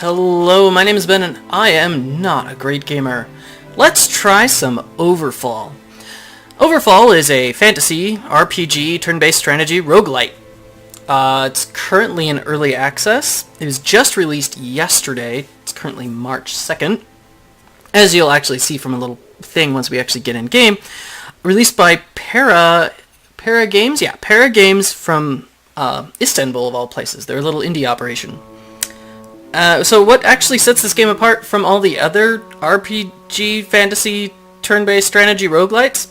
Hello, my name is Ben and I am not a great gamer. Let's try some Overfall. Overfall is a fantasy, RPG, turn-based strategy roguelite. It's currently in early access. It was just released yesterday. It's currently March 2nd. As you'll actually see from a little thing once we actually get in game. Released by Pera Games? Yeah, Pera Games from Istanbul of all places. They're a little indie operation. So what actually sets this game apart from all the other RPG, fantasy, turn-based strategy roguelites?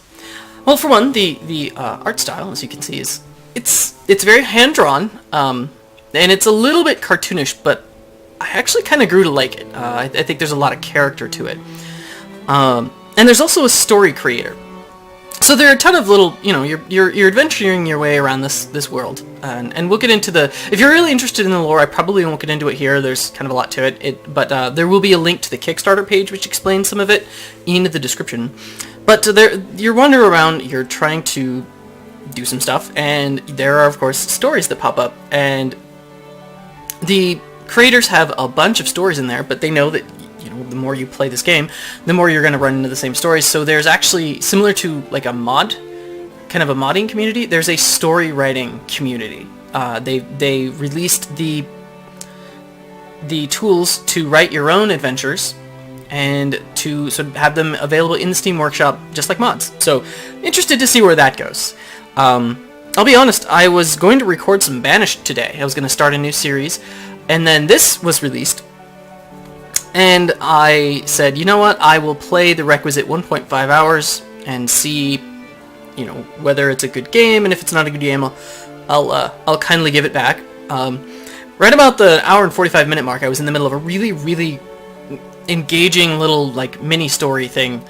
Well, for one, the art style, as you can see, is it's very hand-drawn, and it's a little bit cartoonish, but I actually kind of grew to like it. I think there's a lot of character to it. And there's also a story creator. So there are a ton of little, you're adventuring your way around this world, and we'll get into the. If you're really interested in the lore, I probably won't get into it here. There's kind of a lot to it. But there will be a link to the Kickstarter page which explains some of it in the description. But you're wandering around, you're trying to do some stuff, and there are of course stories that pop up, and the creators have a bunch of stories in there, but they know that. The more you play this game, the more you're going to run into the same stories. So there's actually, similar to like a mod, kind of a modding community, there's a story writing community. They released the tools to write your own adventures and to sort of have them available in the Steam Workshop, just like mods. So interested to see where that goes. I'll be honest, I was going to record some Banished today. I was going to start a new series, and then this was released. And I said, you know what, I will play the requisite 1.5 hours and see, whether it's a good game, and if it's not a good game, I'll kindly give it back. Right about the hour and 45 minute mark, I was in the middle of a really, really engaging little, mini story thing.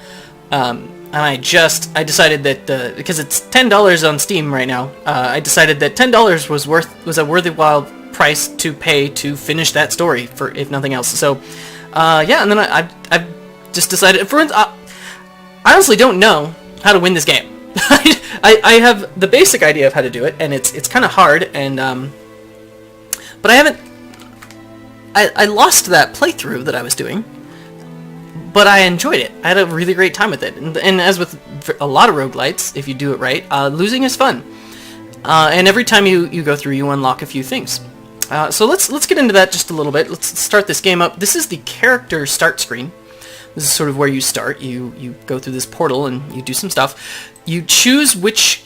And I decided that, because it's $10 on Steam right now, I decided that $10 was a worthwhile price to pay to finish that story, for if nothing else. So, yeah, and then I've just decided, I honestly don't know how to win this game. I have the basic idea of how to do it, and it's kind of hard, and, but I lost that playthrough that I was doing, but I enjoyed it. I had a really great time with it, and as with a lot of roguelites, if you do it right, losing is fun. And every time you go through, you unlock a few things. So let's get into that just a little bit. Let's start this game up. This is the character start screen. This is sort of where you start. You go through this portal and you do some stuff. You choose which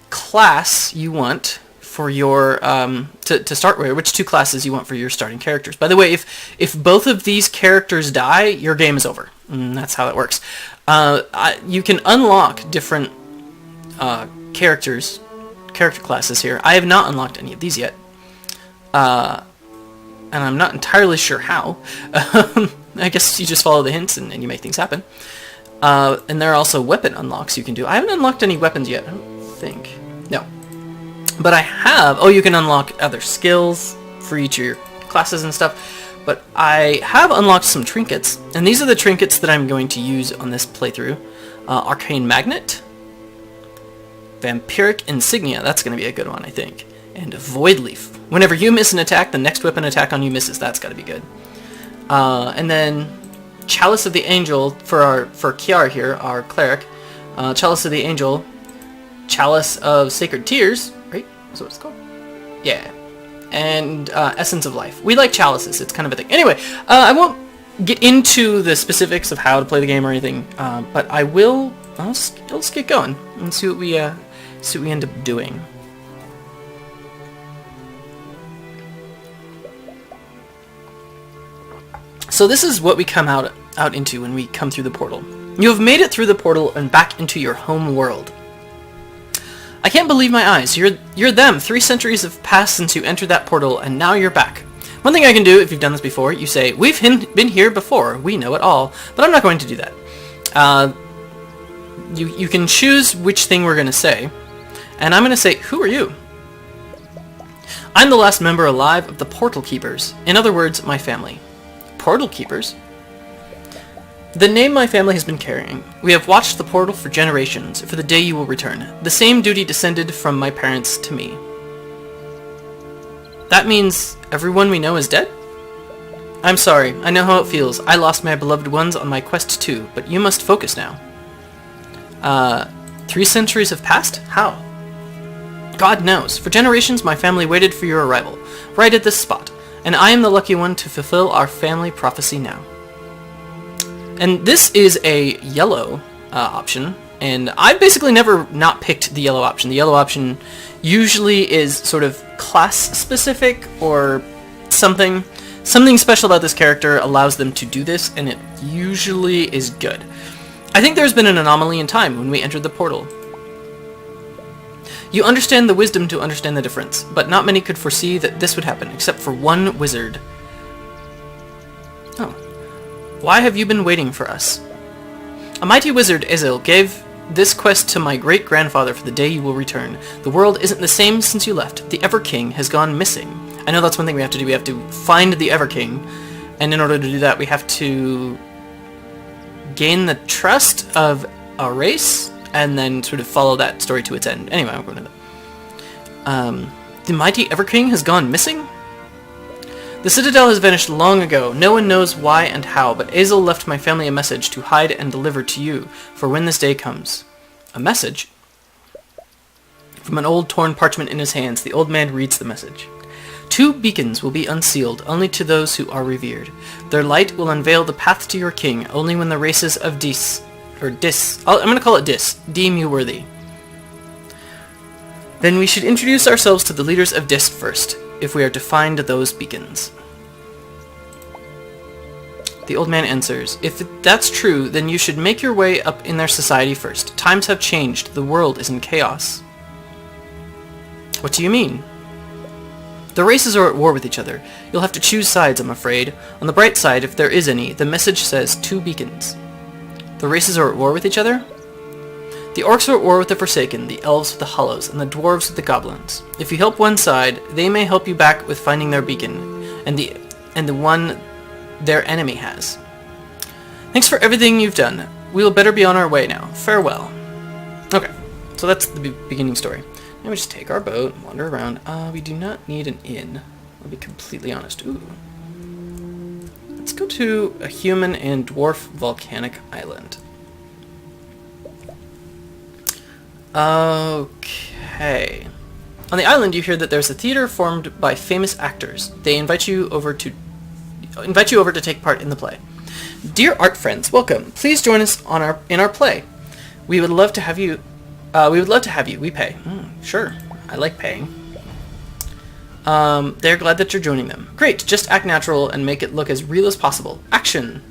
class you want for your to start with. Which two classes you want for your starting characters. By the way, if both of these characters die, your game is over. And that's how it works. You can unlock different character classes here. I have not unlocked any of these yet. And I'm not entirely sure how. I guess you just follow the hints and you make things happen. And there are also weapon unlocks you can do. I haven't unlocked any weapons yet, I don't think. No. But I have... Oh, you can unlock other skills for each of your classes and stuff. But I have unlocked some trinkets. And these are the trinkets that I'm going to use on this playthrough. Arcane Magnet. Vampiric Insignia. That's going to be a good one, I think. And Void Leaf. Whenever you miss an attack, the next weapon attack on you misses. That's got to be good. And then Chalice of the Angel for Kiara here, our cleric. Chalice of the Angel, Chalice of Sacred Tears, right? That's what it's called. Yeah. And Essence of Life. We like chalices. It's kind of a thing. Anyway, I won't get into the specifics of how to play the game or anything, but I will. Let's get going and see what we end up doing. So this is what we come out into when we come through the portal. You have made it through the portal and back into your home world. I can't believe my eyes. You're them. 3 centuries have passed since you entered that portal, and now you're back. One thing I can do, if you've done this before, you say, we've been here before. We know it all. But I'm not going to do that. You can choose which thing we're going to say. And I'm going to say, who are you? I'm the last member alive of the Portal Keepers. In other words, my family. Portal Keepers? The name my family has been carrying. We have watched the portal for generations, for the day you will return. The same duty descended from my parents to me. That means everyone we know is dead? I'm sorry. I know how it feels. I lost my beloved ones on my quest too, but you must focus now. 3 centuries have passed? How? God knows. For generations, my family waited for your arrival, right at this spot, and I am the lucky one to fulfill our family prophecy now. And this is a yellow option, and I've basically never not picked the yellow option. The yellow option usually is sort of class-specific or something. Something special about this character allows them to do this, and it usually is good. I think there's been an anomaly in time when we entered the portal. You understand the wisdom to understand the difference, but not many could foresee that this would happen, except for one wizard. Oh. Why have you been waiting for us? A mighty wizard, Azil, gave this quest to my great-grandfather for the day you will return. The world isn't the same since you left. The Ever-King has gone missing. I know that's one thing we have to do. We have to find the Ever-King, and in order to do that, we have to gain the trust of a race, and then sort of follow that story to its end. Anyway, I'm going to that. The mighty Ever-King has gone missing? The Citadel has vanished long ago. No one knows why and how, but Azil left my family a message to hide and deliver to you for when this day comes. A message? From an old torn parchment in his hands, the old man reads the message. 2 beacons will be unsealed, only to those who are revered. Their light will unveil the path to your king, only when the races of Dis, I'm going to call it Dis, deem you worthy. Then we should introduce ourselves to the leaders of Dis first, if we are to find those beacons. The old man answers, if that's true, then you should make your way up in their society first. Times have changed, the world is in chaos. What do you mean? The races are at war with each other. You'll have to choose sides, I'm afraid. On the bright side, if there is any, the message says 2 beacons. The races are at war with each other? The orcs are at war with the Forsaken, the elves with the hollows, and the dwarves with the goblins. If you help one side, they may help you back with finding their beacon, and the one their enemy has. Thanks for everything you've done. We will better be on our way now. Farewell. Okay, so that's the beginning story. Now we just take our boat, wander around. We do not need an inn. I'll be completely honest. Ooh. Let's go to a human and dwarf volcanic island. Okay. On the island, you hear that there's a theater formed by famous actors. They invite you over to take part in the play. Dear art friends, welcome. Please join us in our play. We would love to have you. We pay. Sure. I like paying. They're glad that you're joining them. Great. Just act natural and make it look as real as possible. Action.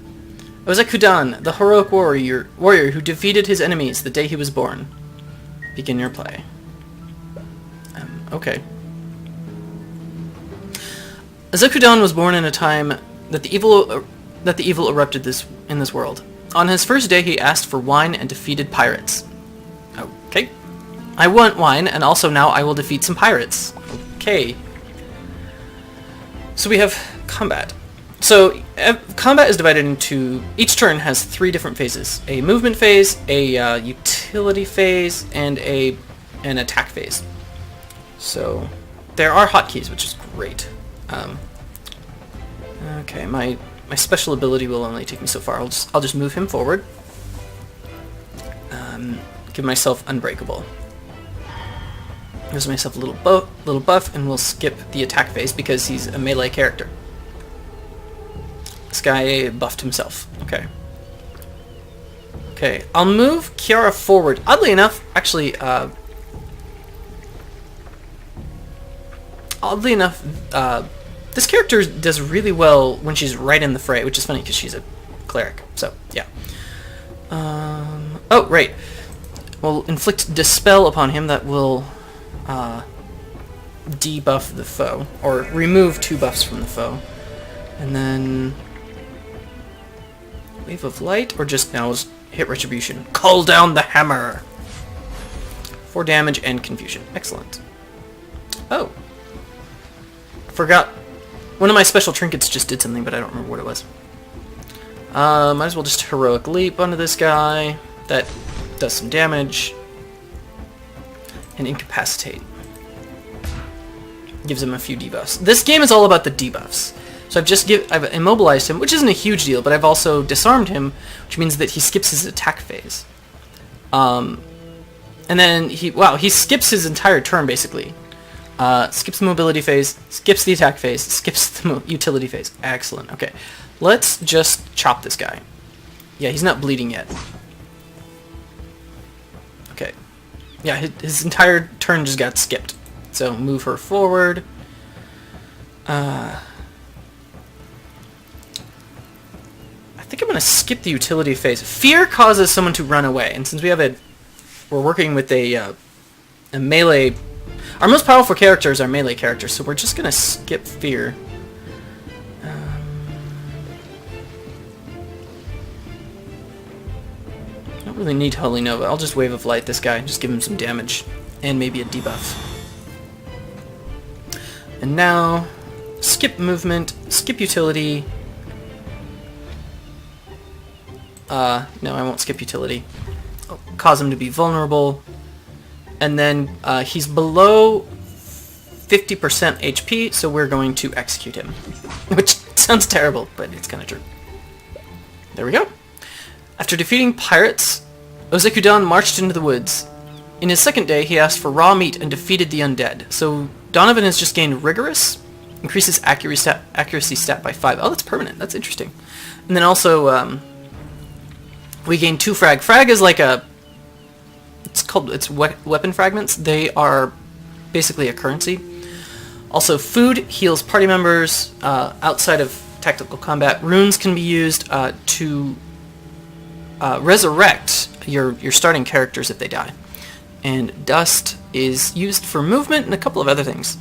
Ozekudan, the heroic warrior who defeated his enemies the day he was born. Begin your play. Okay. Ozekudan was born in a time that the evil erupted in this world. On his first day, he asked for wine and defeated pirates. Okay. I want wine, and also now I will defeat some pirates. Okay. So we have combat. So combat is divided into, each turn has 3 different phases. A movement phase, a utility phase, and an attack phase. So there are hotkeys, which is great. Okay, my special ability will only take me so far. I'll just move him forward. Give myself unbreakable. Gives myself a little buff, and we'll skip the attack phase because he's a melee character. This guy buffed himself. Okay. Okay, I'll move Kiara forward. Oddly enough, actually, this character does really well when she's right in the fray, which is funny because she's a cleric. So, yeah. Oh, right. We'll inflict Dispel upon him. That will debuff the foe, or remove 2 buffs from the foe. And then Wave of Light, or just now hit Retribution. Call down the hammer! 4 damage and confusion. Excellent. Oh. Forgot. One of my special trinkets just did something, but I don't remember what it was. Might as well just Heroic Leap onto this guy. That does some damage. And Incapacitate. Gives him a few debuffs. This game is all about the debuffs. So I've immobilized him, which isn't a huge deal, but I've also disarmed him, which means that he skips his attack phase. And then he skips his entire turn basically. Skips the mobility phase, skips the attack phase, skips the utility phase. Excellent. Okay, let's just chop this guy. Yeah, he's not bleeding yet. Okay. Yeah, his entire turn just got skipped. So move her forward. I think I'm going to skip the utility phase. Fear causes someone to run away, and since we're working with a melee... Our most powerful character is our melee character, so we're just going to skip fear. I don't really need Holy Nova. I'll just Wave of Light this guy, just give him some damage, and maybe a debuff. And now, skip movement, skip utility. No, I won't skip utility. I'll cause him to be vulnerable. And then he's below 50% HP, so we're going to execute him. Which sounds terrible, but it's kind of true. There we go. After defeating pirates, Ozekudan marched into the woods. In his second day, he asked for raw meat and defeated the undead. So Donovan has just gained Rigorous, increases accuracy stat by 5. Oh, that's permanent. That's interesting. And then also, we gain 2 frag. Frag is like a... It's weapon fragments. They are basically a currency. Also, food heals party members outside of tactical combat. Runes can be used to resurrect your starting characters if they die. And dust is used for movement and a couple of other things.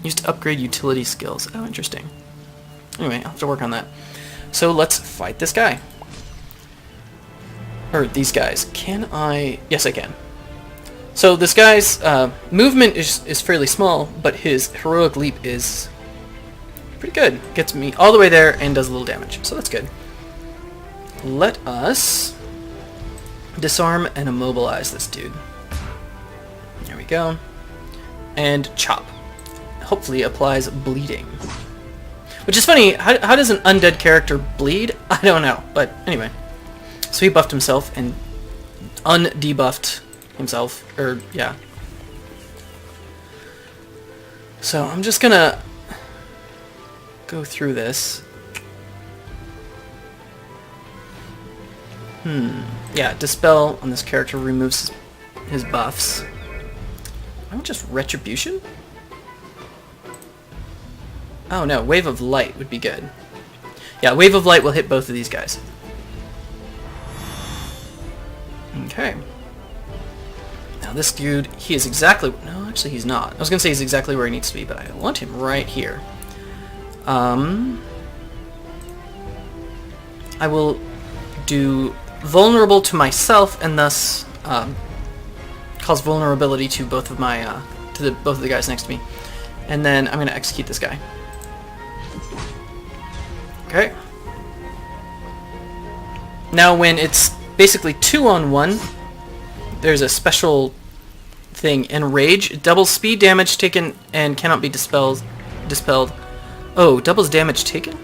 Used to upgrade utility skills. Oh, interesting. Anyway, I'll have to work on that. So let's fight this guy. Or these guys. Can I... Yes, I can. So this guy's movement is fairly small, but his heroic leap is pretty good. Gets me all the way there and does a little damage. So that's good. Let us disarm and immobilize this dude. There we go. And chop. Hopefully applies bleeding. Which is funny, how does an undead character bleed? I don't know, but anyway. So he buffed himself and undebuffed himself, yeah. So I'm just gonna go through this. Yeah, Dispel on this character removes his buffs. Why not just Retribution? Oh no, Wave of Light would be good. Yeah, Wave of Light will hit both of these guys. Okay. Now this dude, he is exactly... No, actually he's not. I was going to say he's exactly where he needs to be, but I want him right here. I will do vulnerable to myself and thus cause vulnerability to both of my both of the guys next to me. And then I'm going to execute this guy. Okay. Now when it's basically 2-on-1, there's a special thing. Enrage. It doubles speed damage taken and cannot be dispelled. Oh, doubles damage taken?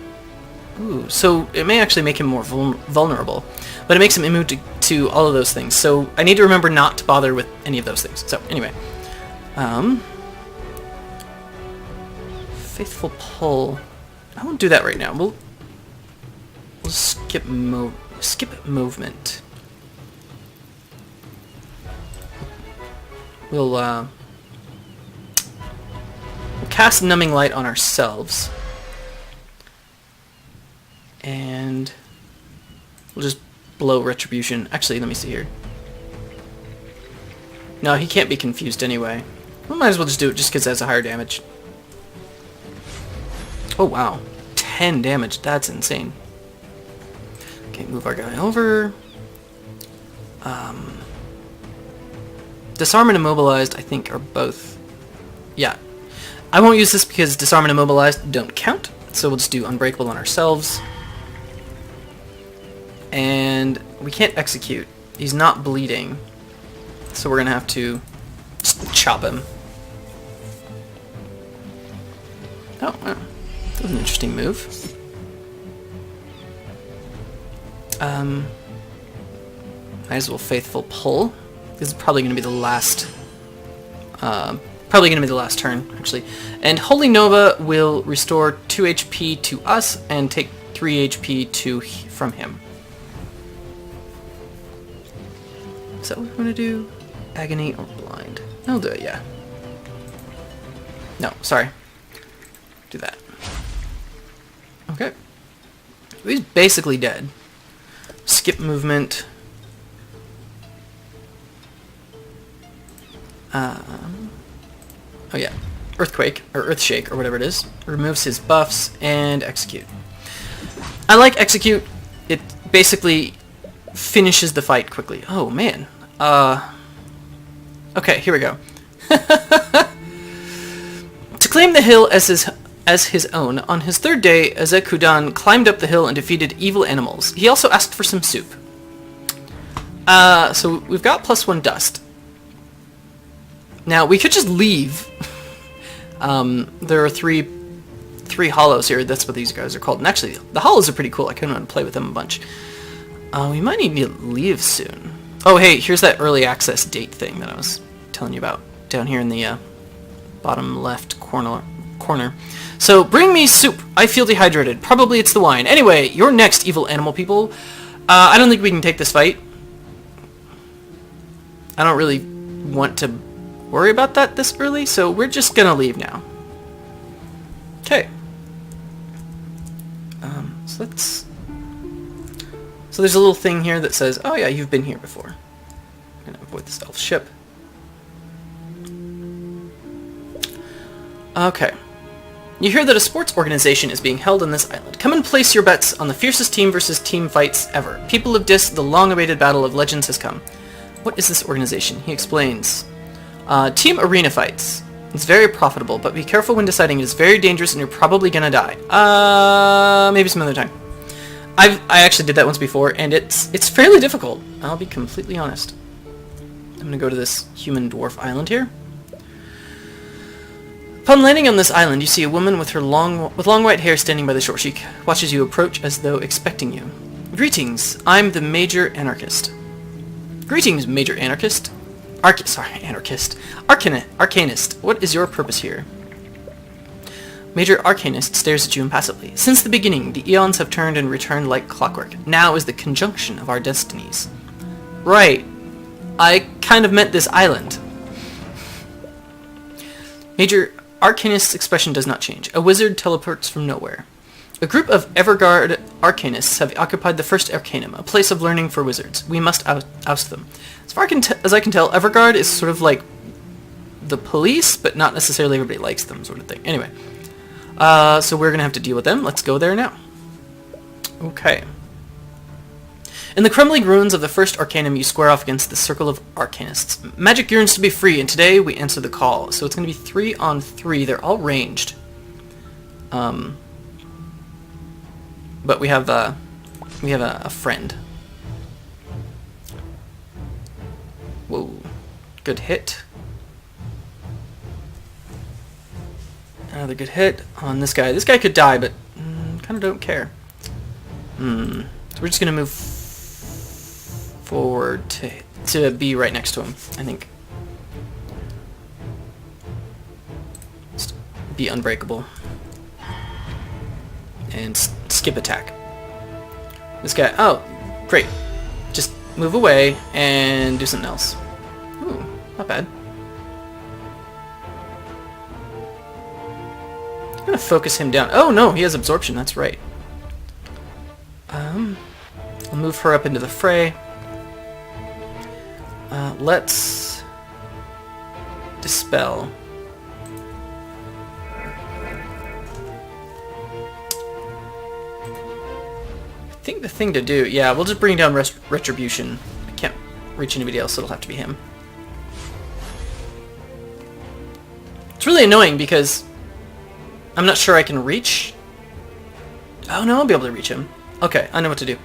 Ooh, so it may actually make him more vulnerable. But it makes him immune to all of those things. So I need to remember not to bother with any of those things. So anyway. Faithful Pull. I won't do that right now. We'll skip movement. We'll cast Numbing Light on ourselves. And we'll just blow Retribution. Actually, let me see here. No, he can't be confused anyway. We might as well just do it just because it has a higher damage. Oh, wow. 10 damage. That's insane. Okay, move our guy over. Disarm and Immobilized, I think, are both... Yeah. I won't use this because Disarm and Immobilized don't count, so we'll just do Unbreakable on ourselves. And we can't execute. He's not bleeding, so we're going to have to just chop him. Oh, wow. That was an interesting move. Might as well faithful pull. This is probably going to be the last. Probably going to be the last turn, actually. And Holy Nova will restore 2 HP to us and take 3 HP from him. Is that what we want to do? Agony or blind? I'll do it, yeah. No, sorry. Do that. Okay. He's basically dead. Skip movement. Oh yeah. Earthquake, or Earthshake, or whatever it is. Removes his buffs, and execute. I like execute. It basically finishes the fight quickly. Oh man. Okay, here we go. To claim the hill as his own, on his third day, Ezekudan climbed up the hill and defeated evil animals. He also asked for some soup. So we've got +1 dust. Now, we could just leave. There are three hollows here. That's what these guys are called. And actually, the hollows are pretty cool. I kind of want to play with them a bunch. We might need to leave soon. Oh, hey, here's that early access date thing that I was telling you about down here in the bottom left corner. So, bring me soup. I feel dehydrated. Probably it's the wine. Anyway, you're next, evil animal people. I don't think we can take this fight. I don't really want to worry about that this early, so we're just gonna leave now. Okay. So there's a little thing here that says, oh yeah, you've been here before. I'm gonna avoid this elf ship. Okay. You hear that a sports organization is being held on this island. Come and place your bets on the fiercest team versus team fights ever. People of Dis, the long-awaited battle of legends has come. What is this organization? He explains. Team arena fights. It's very profitable, but be careful when deciding. It is very dangerous and you're probably gonna die. Maybe some other time. I actually did that once before, and it's fairly difficult. I'll be completely honest. I'm gonna go to this human dwarf island here. Upon landing on this island, you see a woman with long white hair standing by the shore. She watches you approach as though expecting you. Greetings, I'm the Major Anarchist. Greetings, Major Anarchist. Anarchist. Arcanist, what is your purpose here? Major Arcanist stares at you impassively. Since the beginning, the eons have turned and returned like clockwork. Now is the conjunction of our destinies. Right. I kind of meant this island. Major Arcanist's expression does not change. A wizard teleports from nowhere. A group of Everguard Arcanists have occupied the first Arcanum, a place of learning for wizards. We must oust them. As far as I can tell, Everguard is sort of like the police, but not necessarily everybody likes them, sort of thing. Anyway, so we're going to have to deal with them. Let's go there now. Okay. In the crumbling ruins of the first Arcanum, you square off against the circle of Arcanists. Magic yearns to be free, and today we answer the call. So it's going to be 3 on 3. They're all ranged. But we have a friend. Whoa, good hit. Another good hit on this guy. This guy could die, but kind of don't care. So we're just gonna move forward to be right next to him, I think. Just be unbreakable. And skip attack. This guy, oh, great. Just move away and do something else. Ooh, not bad. I'm gonna focus him down. Oh no, he has absorption, that's right. I'll move her up into the fray. Let's dispel. I think the thing to do, yeah, we'll just bring down Retribution. I can't reach anybody else, so it'll have to be him. It's really annoying because I'm not sure I can reach. Oh no, I'll be able to reach him. Okay, I know what to do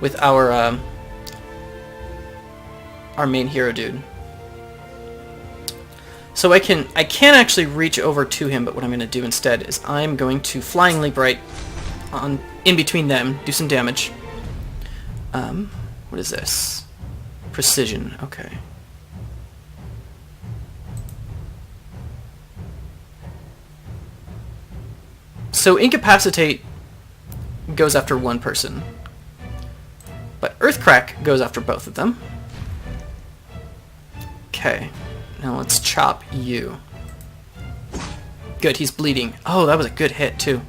with our main hero dude. So I can actually reach over to him, but what I'm going to do instead is I'm going to Flying Leap right on in between them, do some damage. What is this? Precision, okay. So Incapacitate goes after one person, but Earthcrack goes after both of them. Okay, now let's chop you. Good, he's bleeding. Oh, that was a good hit, too.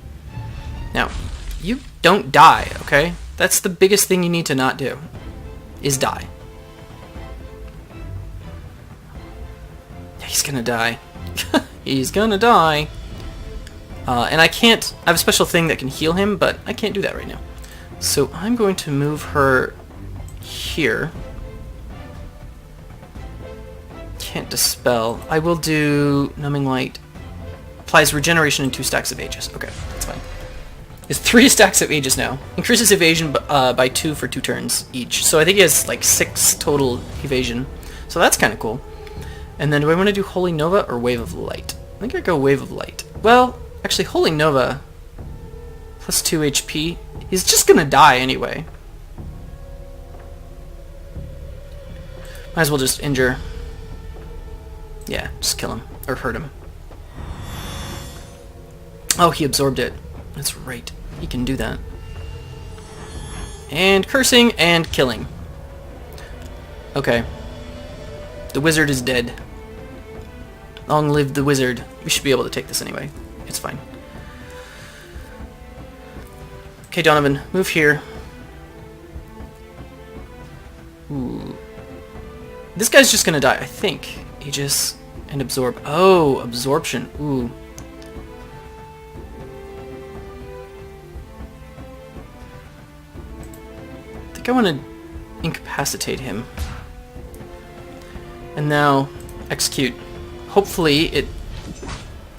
Now, you don't die, okay? That's the biggest thing you need to not do, is die. He's gonna die. He's gonna die. And I have a special thing that can heal him, but I can't do that right now. So I'm going to move her here. Can't dispel. I will do Numbing Light. Applies regeneration in 2 stacks of Aegis. Okay, that's fine. It's 3 stacks of Aegis now. Increases evasion by 2 for 2 turns each. So I think he has like 6 total evasion. So that's kind of cool. And then do I want to do Holy Nova or Wave of Light? I think I go Wave of Light. Well, actually Holy Nova plus 2 HP. He's just gonna die anyway. Might as well just injure. Yeah, just kill him. Or hurt him. Oh, he absorbed it. That's right. He can do that. And cursing and killing. Okay. The wizard is dead. Long live the wizard. We should be able to take this anyway. It's fine. Okay, Donovan, move here. Ooh. This guy's just gonna die, I think. Aegis and absorb. Oh, absorption. Ooh. I think I want to incapacitate him. And now execute. Hopefully it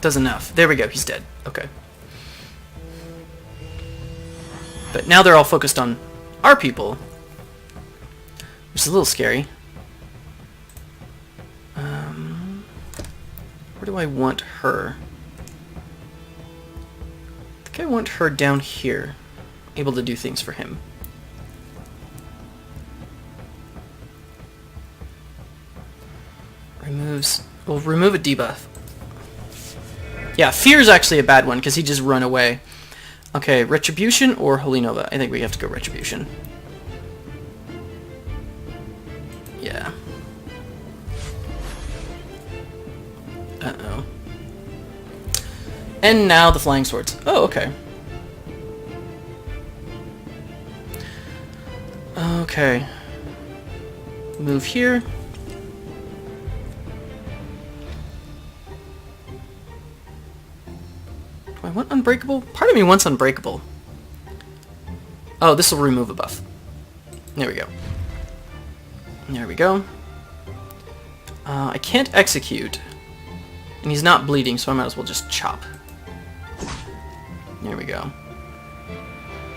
does enough. There we go, he's dead. Okay. But now they're all focused on our people, which is a little scary. Where do I want her? I think I want her down here, able to do things for him. We'll remove a debuff. Yeah, Fear is actually a bad one because he just run away. Okay, Retribution or Holy Nova? I think we have to go Retribution. Yeah. Uh-oh. And now the Flying Swords. Oh, okay. Okay. Move here. I want Unbreakable? Part of me wants Unbreakable. Oh, this will remove a buff. There we go. There we go. I can't execute. And he's not bleeding, so I might as well just chop. There we go.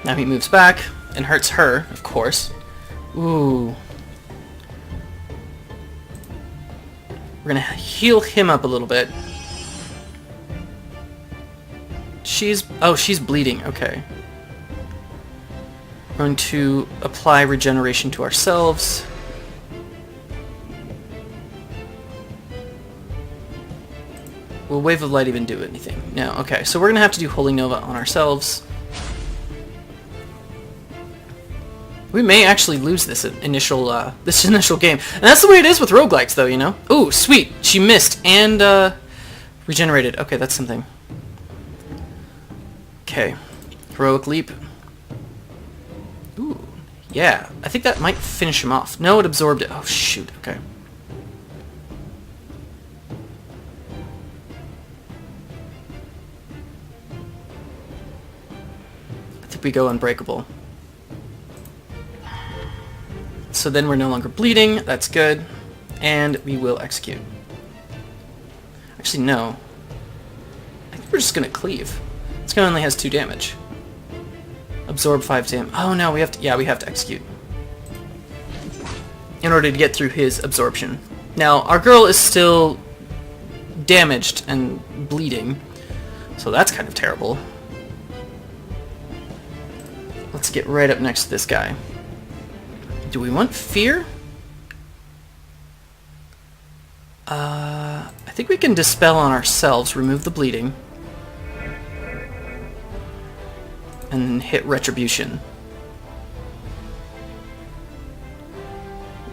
Now he moves back and hurts her, of course. Ooh. We're gonna heal him up a little bit. She's bleeding, okay. We're going to apply regeneration to ourselves. Will Wave of Light even do anything? No, okay. So we're going to have to do Holy Nova on ourselves. We may actually lose this initial game. And that's the way it is with roguelites, though, you know? Ooh, sweet! She missed and regenerated. Okay, that's something. Okay. Heroic Leap. Ooh, yeah. I think that might finish him off. No, it absorbed it. Oh, shoot. Okay. I think we go Unbreakable. So then we're no longer bleeding. That's good. And we will execute. Actually, no. I think we're just going to cleave. This guy only has 2 damage. Absorb 5 damage. Oh no, we have to. Yeah, we have to execute in order to get through his absorption. Now our girl is still damaged and bleeding. So that's kind of terrible. Let's get right up next to this guy. Do we want fear? I think we can dispel on ourselves, remove the bleeding, and then hit retribution.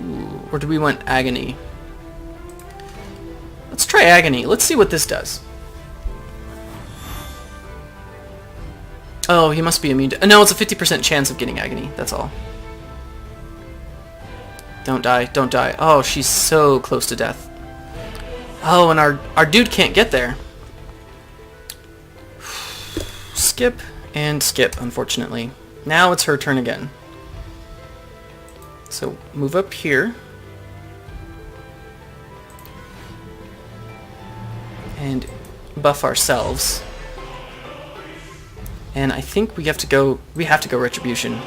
Ooh, or do we want agony? Let's try agony. Let's see what this does. Oh, he must be immune to... No, it's a 50% chance of getting agony. That's all. Don't die. Don't die. Oh, she's so close to death. Oh, and our dude can't get there. Skip and skip, unfortunately. Now it's her turn again. So move up here. And buff ourselves. And I think we have to go retribution.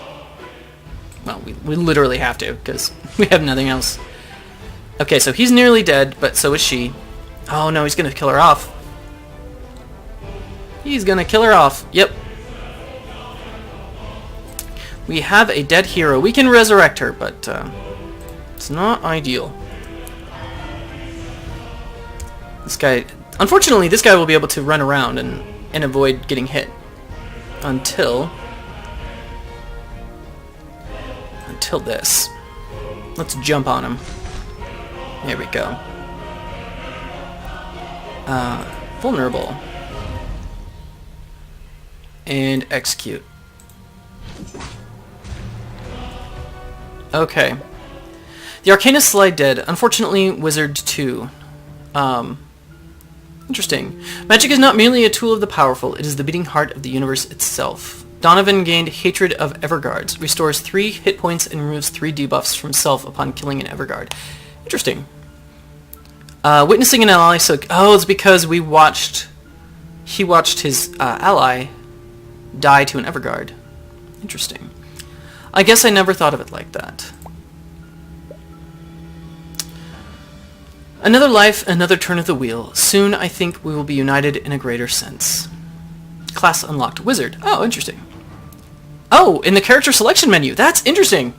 Well, we literally have to, because we have nothing else. Okay, so he's nearly dead, but so is she. Oh no, he's gonna kill her off. He's gonna kill her off. Yep. We have a dead hero. We can resurrect her, but it's not ideal. This guy... Unfortunately, this guy will be able to run around and avoid getting hit. Until this. Let's jump on him. There we go. Vulnerable. And execute. Okay. The Arcanist slide dead. Unfortunately, Wizard 2. Interesting. Magic is not merely a tool of the powerful, it is the beating heart of the universe itself. Donovan gained Hatred of Everguards, restores 3 hit points and removes 3 debuffs from self upon killing an Everguard. Interesting. Witnessing an ally, so... Oh, it's because he watched his ally die to an Everguard. Interesting. I guess I never thought of it like that. Another life, another turn of the wheel. Soon, I think we will be united in a greater sense. Class unlocked. Wizard. Oh, interesting. Oh, in the character selection menu. That's interesting.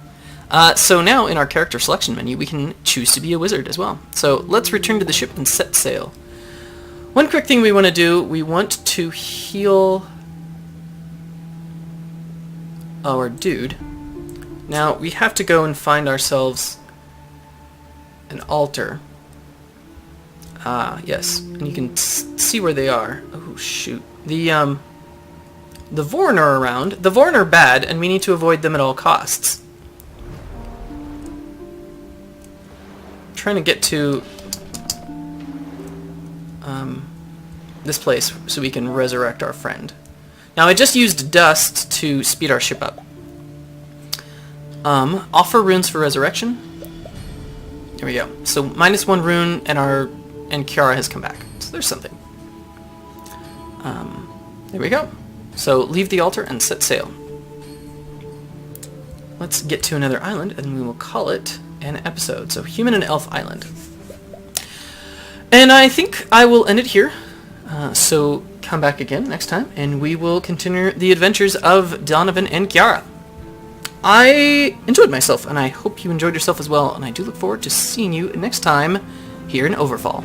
So now, in our character selection menu, we can choose to be a wizard as well. So let's return to the ship and set sail. One quick thing we want to do, we want to heal our dude. Now, we have to go and find ourselves an altar. Yes, and you can see where they are. Oh, shoot. The Vorn are around. The Vorn are bad, and we need to avoid them at all costs. I'm trying to get to this place so we can resurrect our friend. Now, I just used dust to speed our ship up. Offer runes for resurrection. There we go. So, -1 rune, and Kiara has come back. So there's something. There we go. So leave the altar and set sail. Let's get to another island, and we will call it an episode. So Human and Elf Island. And I think I will end it here. So come back again next time, and we will continue the adventures of Donovan and Kiara. I enjoyed myself, and I hope you enjoyed yourself as well, and I do look forward to seeing you next time here in Overfall.